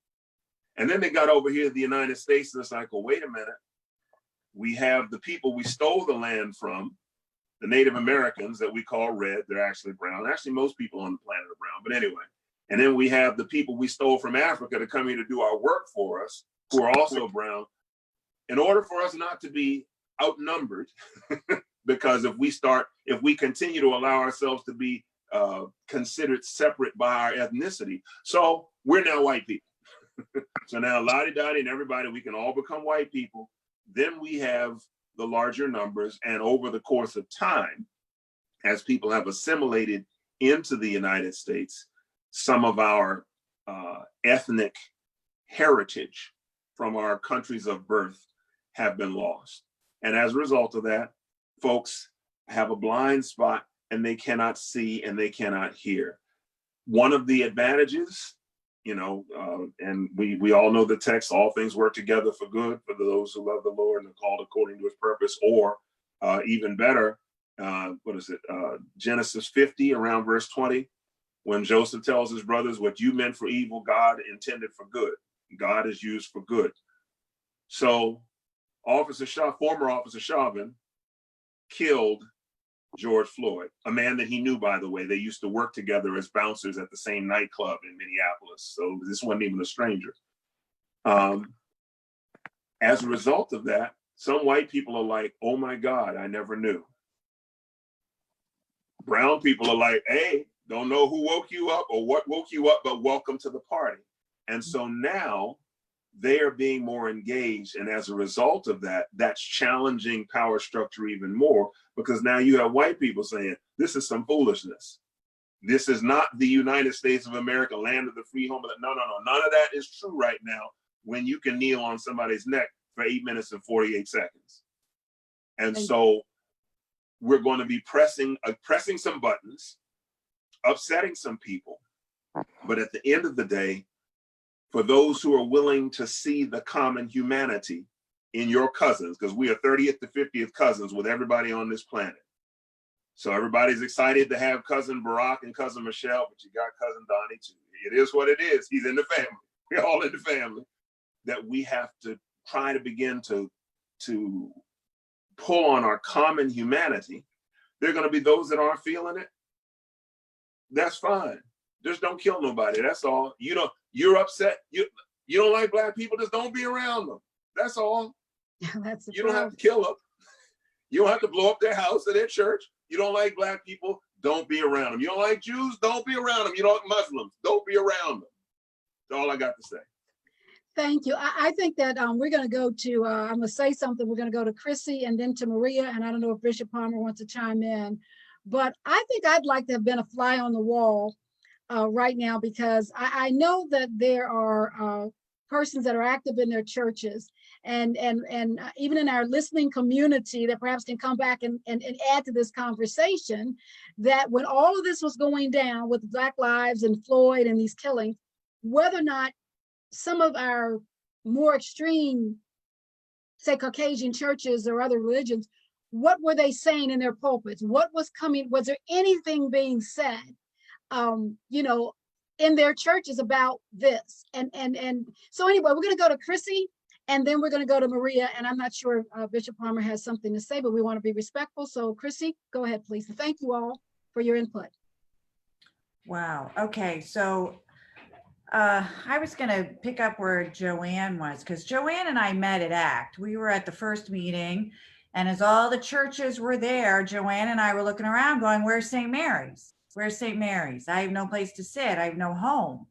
And then they got over here to the United States, and it's like, well, wait a minute. We have the people we stole the land from, the Native Americans that we call red. They're actually brown. Actually, most people on the planet are brown, but anyway. And then we have the people we stole from Africa to come here to do our work for us, who are also brown. In order for us not to be outnumbered, because if we continue to allow ourselves to be considered separate by our ethnicity, so we're now white people. So now lottie-dottie and everybody, we can all become white people. Then we have the larger numbers, and over the course of time, as people have assimilated into the United States, some of our ethnic heritage from our countries of birth have been lost. And as a result of that, folks have a blind spot and they cannot see and they cannot hear. One of the advantages, and we all know the text, all things work together for good for those who love the Lord and are called according to his purpose, or even better, Genesis 50 around verse 20, when Joseph tells his brothers, what you meant for evil, God intended for good. God is used for good. So former Officer Chauvin killed George Floyd, a man that he knew, by the way. They used to work together as bouncers at the same nightclub in Minneapolis. So this wasn't even a stranger. As a result of that, some white people are like, oh my God, I never knew. Brown people are like, hey, don't know who woke you up or what woke you up, but welcome to the party. And so now they are being more engaged. And as a result of that, that's challenging power structure even more, because now you have white people saying, this is some foolishness. This is not the United States of America, land of the free, home of the, no. None of that is true right now when you can kneel on somebody's neck for 8 minutes and 48 seconds. And so we're going to be pressing some buttons, upsetting some people. But at the end of the day, for those who are willing to see the common humanity in your cousins, because we are 30th to 50th cousins with everybody on this planet. So everybody's excited to have cousin Barack and cousin Michelle, but you got cousin Donnie too. It is what it is. He's in the family. We're all in the family. That we have to try to begin to pull on our common humanity. There are going to be those that aren't feeling it. That's fine. Just don't kill nobody. That's all. You're upset. You don't like Black people. Just don't be around them. That's all. That's you don't have to kill them. You don't have to blow up their house or their church. You don't like Black people. Don't be around them. You don't like Jews. Don't be around them. You don't like Muslims. Don't be around them. That's all I got to say. Thank you. I think that we're going to go to, I'm going to say something. We're going to go to Chrissy and then to Maria. And I don't know if Bishop Palmer wants to chime in, but I think I'd like to have been a fly on the wall right now, because I know that there are persons that are active in their churches and even in our listening community that perhaps can come back and add to this conversation, that when all of this was going down with Black Lives and Floyd and these killings, whether or not some of our more extreme, say Caucasian churches or other religions, what were they saying in their pulpits? What was coming? Was there anything being said, in their churches about this? And so anyway, we're going to go to Chrissy, and then we're going to go to Maria. And I'm not sure if Bishop Palmer has something to say, but we want to be respectful. So Chrissy, go ahead, please. And thank you all for your input. Wow. Okay. So I was going to pick up where Joanne was, because Joanne and I met at ACT. We were at the first meeting, and as all the churches were there, Joanne and I were looking around going, where's St. Mary's? Where's St. Mary's? I have no place to sit. I have no home.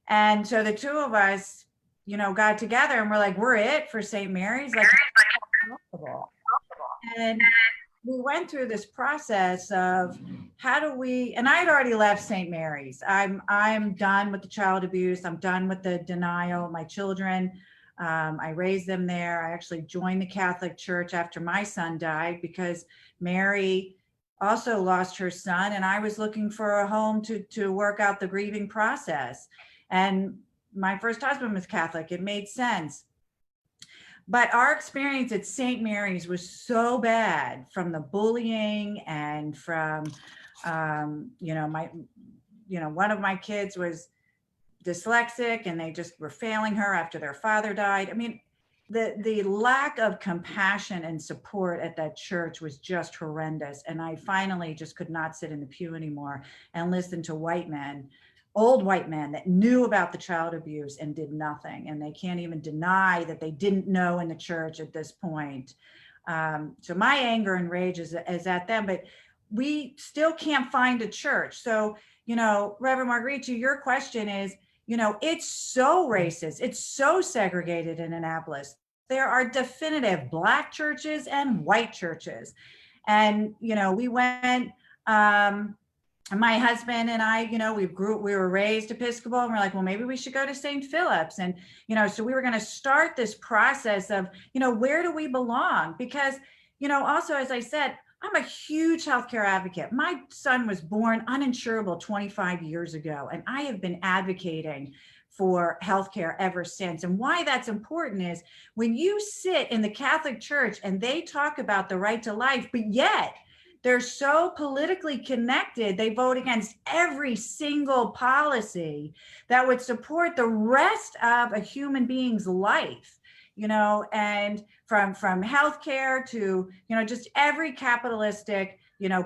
And so the two of us, got together and we're like, we're it for St. Mary's. Like, and we went through this process of how do we, and I had already left St. Mary's. I'm done with the child abuse. I'm done with the denial of my children. I raised them there. I actually joined the Catholic Church after my son died, because Mary also lost her son, and I was looking for a home to work out the grieving process. And my first husband was Catholic. It made sense. But our experience at St. Mary's was so bad, from the bullying and from, one of my kids was dyslexic and they just were failing her after their father died. I mean, the lack of compassion and support at that church was just horrendous. And I finally just could not sit in the pew anymore and listen to white men, old white men that knew about the child abuse and did nothing. And they can't even deny that they didn't know in the church at this point. So my anger and rage is at them, but we still can't find a church. So, Reverend Marguerite, your question is, it's so racist. It's so segregated in Annapolis. There are definitive Black churches and white churches. And, we went, my husband and I, we were raised Episcopal, and we're like, well, maybe we should go to St. Philip's. And, so we were going to start this process of, where do we belong? Because, also, as I said, I'm a huge healthcare advocate. My son was born uninsurable 25 years ago, and I have been advocating for healthcare ever since. And why that's important is when you sit in the Catholic Church and they talk about the right to life, but yet they're so politically connected, they vote against every single policy that would support the rest of a human being's life. And from healthcare to, just every capitalistic,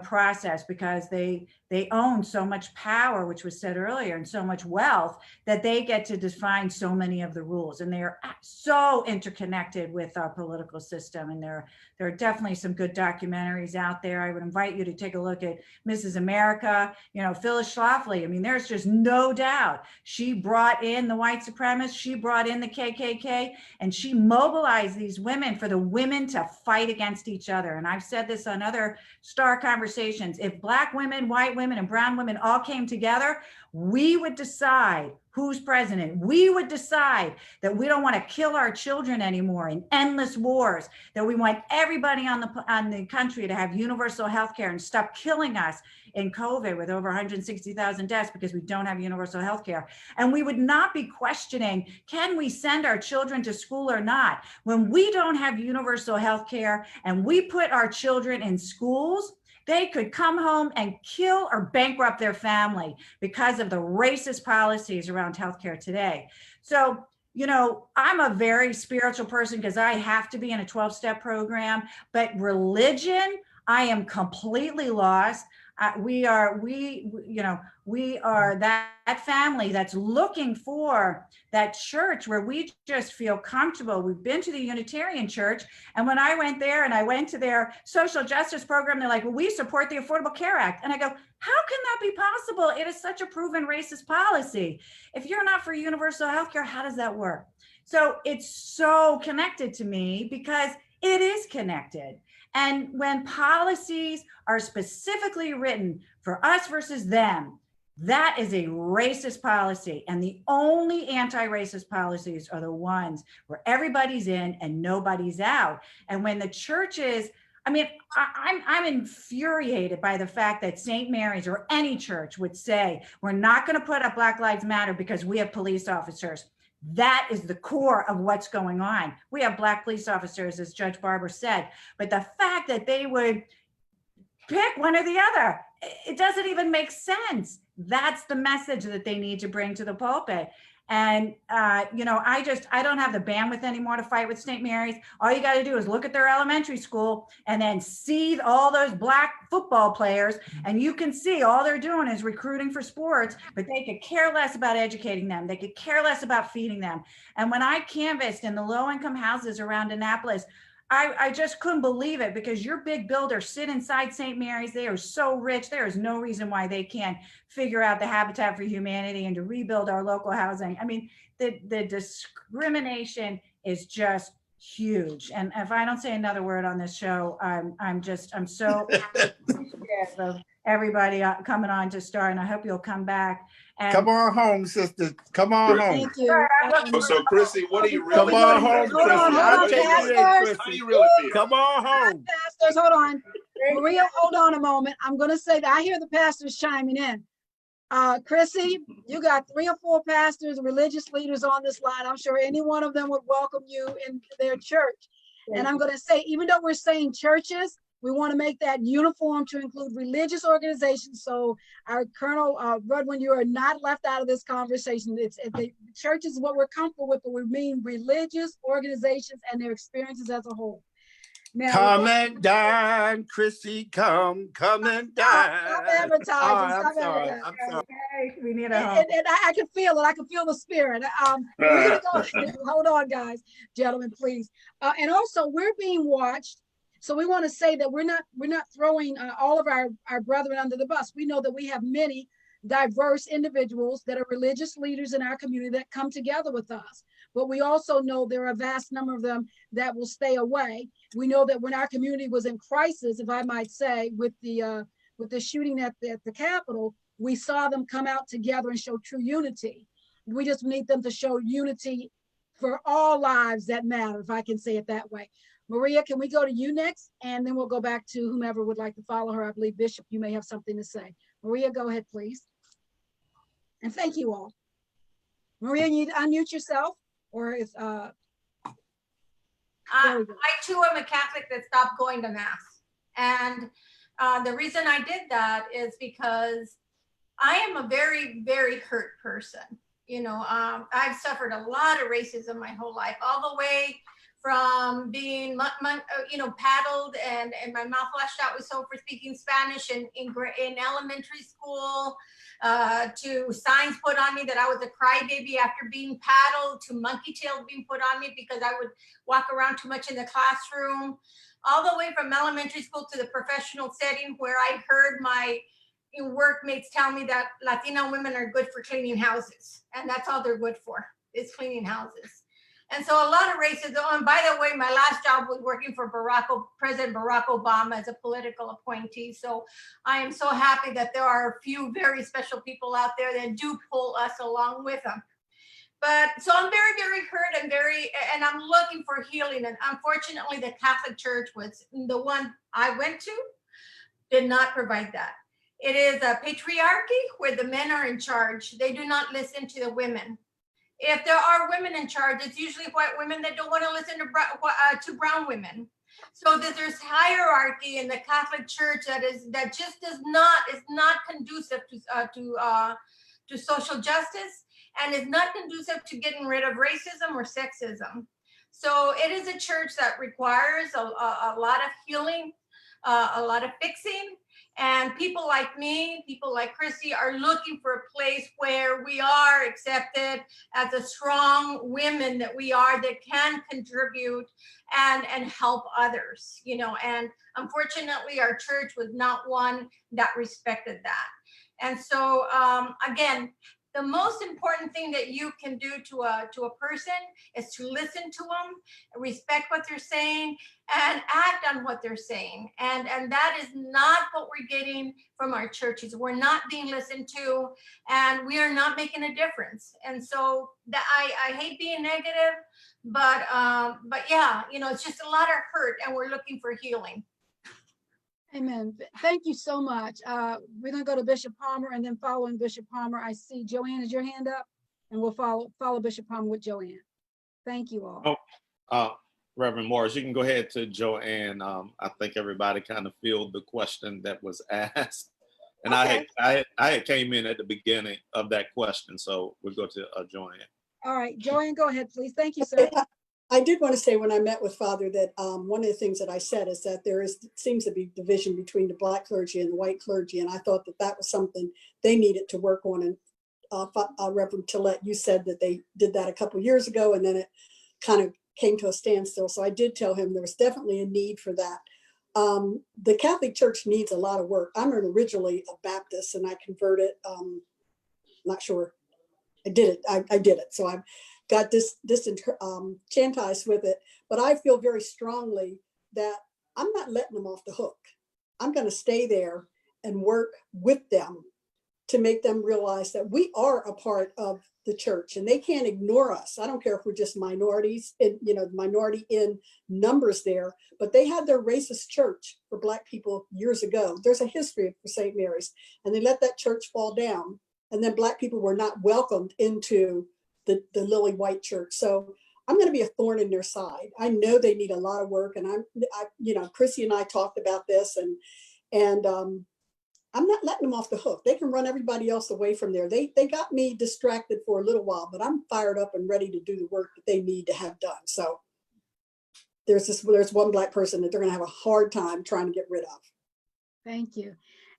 process, because they they own so much power, which was said earlier, and so much wealth that they get to define so many of the rules. And they are so interconnected with our political system. And there are definitely some good documentaries out there. I would invite you to take a look at Mrs. America, you know, Phyllis Schlafly. I mean, there's just no doubt. She brought in the white supremacists, she brought in the KKK, and she mobilized these women for the women to fight against each other. And I've said this on other Star Conversations. If Black women, white women, and brown women all came together, we would decide who's president. We would decide that we don't want to kill our children anymore in endless wars, that we want everybody on the country to have universal health care and stop killing us in COVID with over 160,000 deaths because we don't have universal health care. And we would not be questioning, can we send our children to school or not? When we don't have universal health care and we put our children in schools, they could come home and kill or bankrupt their family because of the racist policies around healthcare today. So, you know, I'm a very spiritual person because I have to be in a 12-step program, but religion, I am completely lost. We are that family that's looking for that church where we just feel comfortable. We've been to the Unitarian Church, and when I went there and I went to their social justice program, they're like, well, we support the Affordable Care Act. And I go, how can that be possible? It is such a proven racist policy. If you're not for universal health care, how does that work? So it's so connected to me because it is connected. And when policies are specifically written for us versus them, that is a racist policy. And the only anti-racist policies are the ones where everybody's in and nobody's out. And when the churches, I mean, I'm infuriated by the fact that St. Mary's or any church would say, we're not going to put up Black Lives Matter because we have police officers. That is the core of what's going on. We have Black police officers, as Judge Barber said, but the fact that they would pick one or the other, it doesn't even make sense. That's the message that they need to bring to the pulpit. And, you know, I don't have the bandwidth anymore to fight with St. Mary's. All you got to do is look at their elementary school and then see all those Black football players. And you can see all they're doing is recruiting for sports, but they could care less about educating them. They could care less about feeding them. And when I canvassed in the low income houses around Annapolis, I just couldn't believe it, because your big builders sit inside St. Mary's. They are so rich. There is no reason why they can't figure out the Habitat for Humanity and to rebuild our local housing. I mean, the discrimination is just huge. And if I don't say another word on this show, I'm so appreciative of everybody coming on to Star, and I hope you'll come back. And Come on home, sister. Come on home. Thank you. So Chrissy, what do you really Come on feel? home, Hold on, Chrissy. hold I'll on, take you in, pastors. How do Chrissy. you really feel? Come on home. Pastors, hold on. Maria, hold on a moment. I'm going to say that I hear the pastors chiming in. Chrissy, you got 3 or 4 pastors, religious leaders on this line. I'm sure any one of them would welcome you in their church. And I'm going to say, even though we're saying churches, we want to make that uniform to include religious organizations. So our Colonel Rudwin, you are not left out of this conversation. The church is what we're comfortable with, but we mean religious organizations and their experiences as a whole. Now, Come and dine, Chrissy. Come and dine. Stop advertising. I'm Stop sorry. advertising. I'm sorry. okay, we need a home. And I can feel it. I can feel the spirit. We're gonna go. Hold on, guys, gentlemen, please. And also, we're being watched. So we want to say that we're not throwing all of our brethren under the bus. We know that we have many diverse individuals that are religious leaders in our community that come together with us. But we also know there are a vast number of them that will stay away. We know that when our community was in crisis, if I might say, with the shooting at the Capitol, we saw them come out together and show true unity. We just need them to show unity for all lives that matter, if I can say it that way. Maria, can we go to you next? And then we'll go back to whomever would like to follow her. I believe, Bishop, you may have something to say. Maria, go ahead, please. And thank you all. Maria, you need to unmute yourself, or is I too am a Catholic that stopped going to Mass. And the reason I did that is because I am a very, very hurt person. You know, I've suffered a lot of racism my whole life, all the way from being, paddled and my mouth lashed out with soap for speaking Spanish in elementary school, to signs put on me that I was a crybaby after being paddled, to monkey tails being put on me because I would walk around too much in the classroom, all the way from elementary school to the professional setting where I heard my workmates tell me that Latina women are good for cleaning houses, and that's all they're good for, is cleaning houses. And so a lot of racism, and by the way, my last job was working for President Barack Obama as a political appointee. So I am so happy that there are a few very special people out there that do pull us along with them. But so I'm very, very hurt and I'm looking for healing. And unfortunately, the Catholic Church was the one I went to, did not provide that. It is a patriarchy where the men are in charge. They do not listen to the women. If there are women in charge, it's usually white women that don't want to listen to brown women. So there's hierarchy in the Catholic Church that is not conducive to social justice, and is not conducive to getting rid of racism or sexism. So it is a church that requires a lot of healing, a lot of fixing. And people like me, people like Chrissy, are looking for a place where we are accepted as a strong women that we are, that can contribute and help others, and unfortunately our church was not one that respected that. And so again, the most important thing that you can do to a person is to listen to them, respect what they're saying, and act on what they're saying. And that is not what we're getting from our churches. We're not being listened to, and we are not making a difference. And so I hate being negative, but yeah, it's just a lot of hurt, and we're looking for healing. Amen. Thank you so much. We're going to go to Bishop Palmer, and then following Bishop Palmer, I see Joanne, is your hand up? And we'll follow Bishop Palmer with Joanne. Thank you all. Reverend Morris, you can go ahead to Joanne. I think everybody kind of filled the question that was asked. And okay. I had came in at the beginning of that question, so we'll go to Joanne. All right, Joanne, go ahead, please. Thank you, sir. I did want to say when I met with Father that one of the things that I said is that seems to be division between the Black clergy and the white clergy. And I thought that was something they needed to work on. And Reverend Tillett, you said that they did that a couple of years ago, and then it kind of came to a standstill. So I did tell him there was definitely a need for that. The Catholic Church needs a lot of work. I'm originally a Baptist, and I converted, not sure. I did it. I did it. So I've got disenchantized with it, but I feel very strongly that I'm not letting them off the hook. I'm going to stay there and work with them to make them realize that we are a part of the church, and they can't ignore us. I don't care if we're just minorities, minority in numbers there, but they had their racist church for Black people years ago. There's a history for St. Mary's, and they let that church fall down, and then Black people were not welcomed into the lily white church. So I'm going to be a thorn in their side. I know they need a lot of work, and Chrissy and I talked about this, and I'm not letting them off the hook. They can run everybody else away from there. They got me distracted for a little while, but I'm fired up and ready to do the work that they need to have done. So there's one Black person that they're going to have a hard time trying to get rid of. Thank you.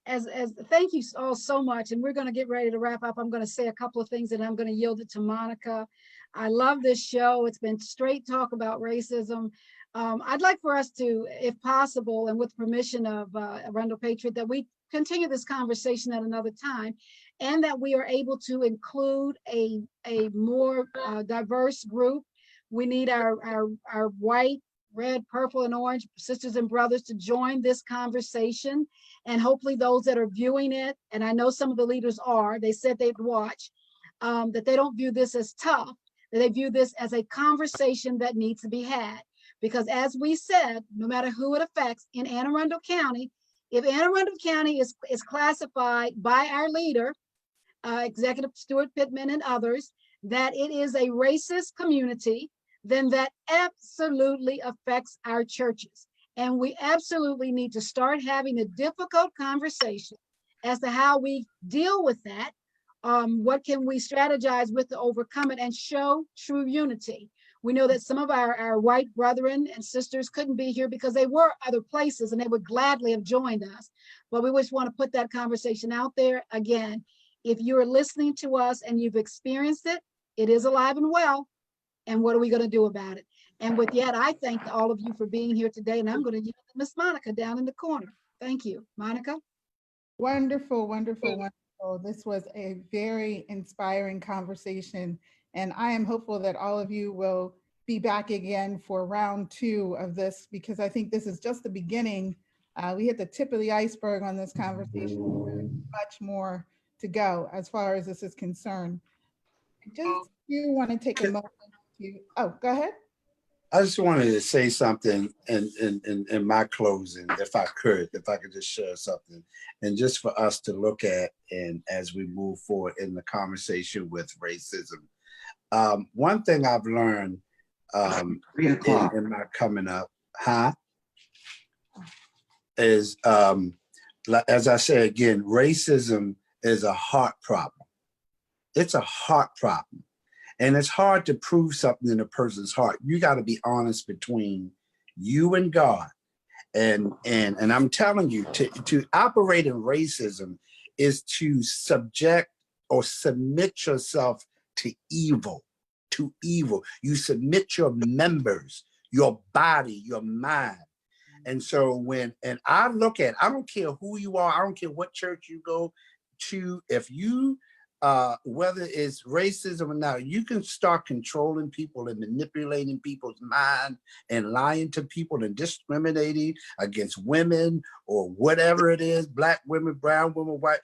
Thank you all so much. And we're going to get ready to wrap up. I'm going to say a couple of things, and I'm going to yield it to Monica. I love this show. It's been straight talk about racism. I'd like for us to, if possible, and with permission of Arundel Patriot, that we continue this conversation at another time, and that we are able to include a more diverse group. We need our white, red, purple, and orange sisters and brothers to join this conversation. And hopefully those that are viewing it, and I know some of the leaders are, they said they'd watch, that they don't view this as tough, that they view this as a conversation that needs to be had. Because as we said, no matter who it affects in Anne Arundel County, if Anne Arundel County is classified by our leader, Executive Stuart Pittman and others, that it is a racist community, then that absolutely affects our churches. And we absolutely need to start having a difficult conversation as to how we deal with that. What can we strategize with to overcome it and show true unity? We know that some of our white brethren and sisters couldn't be here because they were other places and they would gladly have joined us. But we just want to put that conversation out there. Again, if you're listening to us and you've experienced it, it is alive and well. And what are we going to do about it? And with that, I thank all of you for being here today. And I'm going to yield to Miss Monica down in the corner. Thank you. Monica? Wonderful, wonderful, wonderful. This was a very inspiring conversation. And I am hopeful that all of you will be back again for round 2 of this, because I think this is just the beginning. We hit the tip of the iceberg on this conversation. There's much more to go as far as this is concerned. I just do want to take a moment to, oh, go ahead. I just wanted to say something in my closing, if I could just share something, and just for us to look at, and as we move forward in the conversation with racism. One thing I've learned in my coming up, is, as I say again, racism is a heart problem. It's a heart problem. And it's hard to prove something in a person's heart. You got to be honest between you and God. And I'm telling you, to operate in racism is to subject or submit yourself to evil, You submit your members, your body, your mind. And so and I look at, I don't care who you are, I don't care what church you go to, if you whether it's racism or not, you can start controlling people and manipulating people's mind and lying to people and discriminating against women or whatever it is, black women, brown women, white.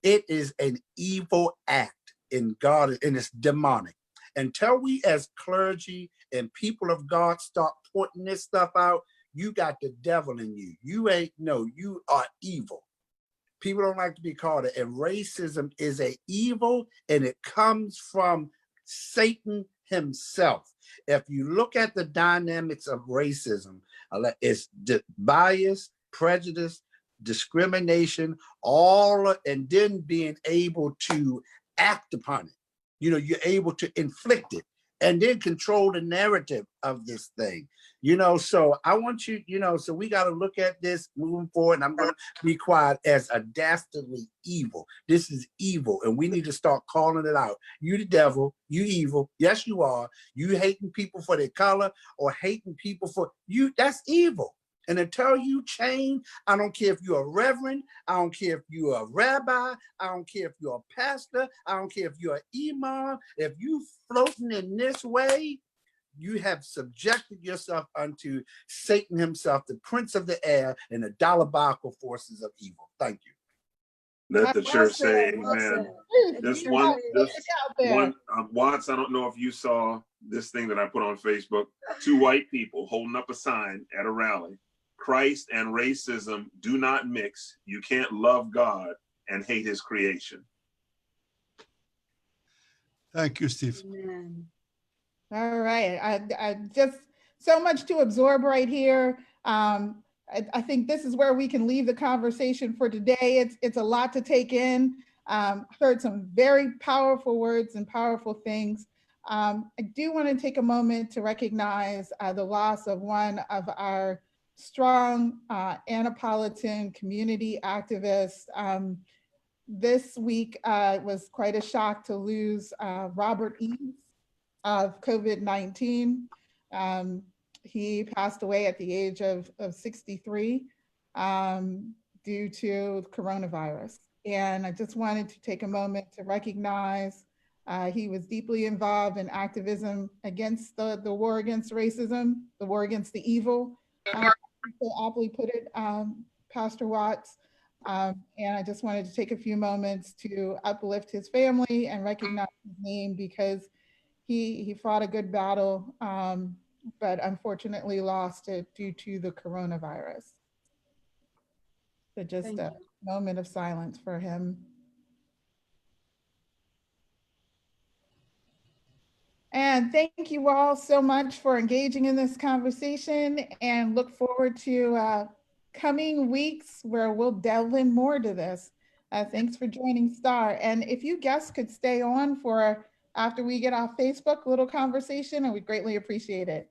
It is an evil act in God, and it's demonic. Until we as clergy and people of God start pointing this stuff out, you got the devil in you. You are evil. People don't like to be called it. And racism is an evil, and it comes from Satan himself. If you look at the dynamics of racism, it's bias, prejudice, discrimination, and then being able to act upon it. You're able to inflict it and then control the narrative of this thing. So I want you, so we got to look at this moving forward, and I'm going to be quiet, as a dastardly evil. This is evil, and we need to start calling it out. You the devil, you evil. Yes, you are. You hating people for their color or hating people for you, that's evil. And until you change, I don't care if you're a reverend, I don't care if you're a rabbi, I don't care if you're a pastor, I don't care if you're an imam, if you floating in this way, you have subjected yourself unto Satan himself, the prince of the air, and the diabolical forces of evil. Thank you. Let the church say amen. This one, Watts, I don't know if you saw this thing that I put on Facebook. 2 white people holding up a sign at a rally. Christ and racism do not mix. You can't love God and hate his creation. Thank you, Steve. Amen. All right. I just so much to absorb right here. I think this is where we can leave the conversation for today. It's a lot to take in. Heard some very powerful words and powerful things. I do want to take a moment to recognize the loss of one of our strong Annapolitan community activists. This week was quite a shock to lose Robert Eads of COVID-19. He passed away at the age of 63 due to coronavirus. And I just wanted to take a moment to recognize he was deeply involved in activism against the war against racism, the war against the evil. So aptly put it, Pastor Watts. And I just wanted to take a few moments to uplift his family and recognize his name, because he fought a good battle, but unfortunately lost it due to the coronavirus. So just a moment of silence for him. And thank you all so much for engaging in this conversation, and look forward to coming weeks where we'll delve in more to this. Thanks for joining STAR. And if you guests could stay on for after we get off Facebook, a little conversation, and we greatly appreciate it.